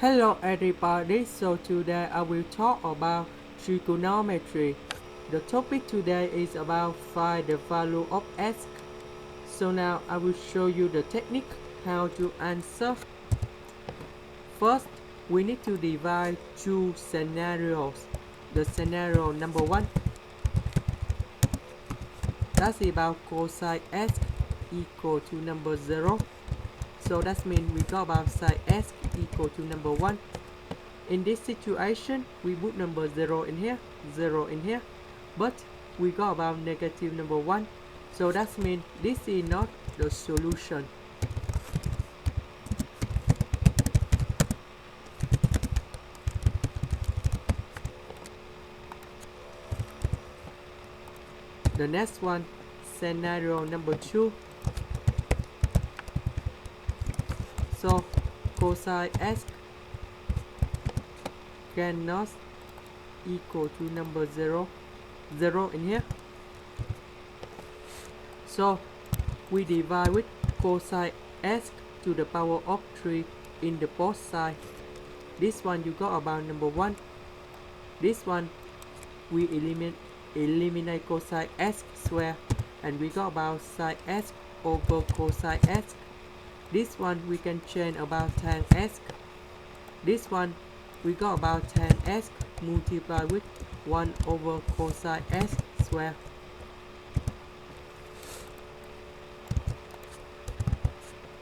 Hello everybody, so today I will talk about trigonometry. The topic today is about find the value of x. So now I will show you the technique how to answer. First, we need to divide two scenarios. The scenario number 1, that's about cosine x equal to number 0. So that means we got about sine x equal to number 1. In this situation, we put number 0 in here, 0 in here, but we got about negative number 1. So that means this is not the solution. The next one, scenario number 2. So cosine x cannot equal to number 0, 0 in here. So we divide with cosine x to the power of 3 in the both side. This one you got about number 1. This one we eliminate cosine x square, and we got about sine x over cosine x. This one we can change about tan x. This one we got about tan x multiplied with 1 over cosine x square.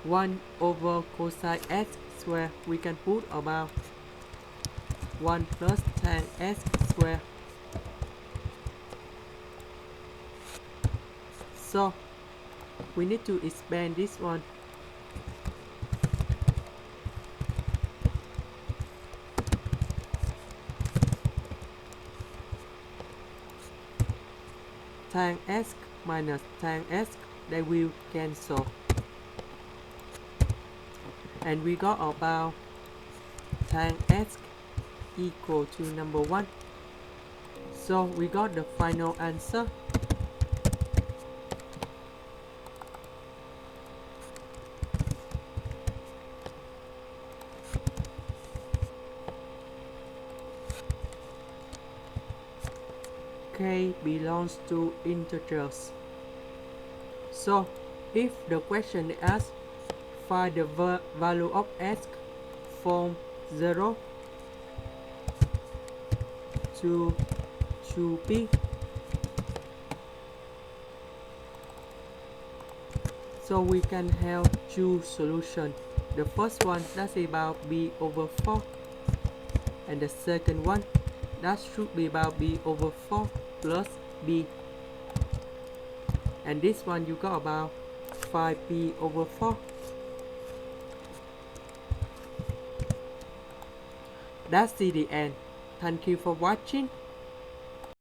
One over cosine x square, we can put about 1 plus tan x square. So we need to expand this one. Tan x minus tan x, they will cancel. And we got about tan x equal to number 1. So we got the final answer. K belongs to integers. So if the question asks find the value of x from 0 to 2p, so we can have two solutions. The first one, that's about b over 4, and the second one, that should be about b over 4 plus b, and this one you got about 5p over 4. That's the end. Thank you for watching.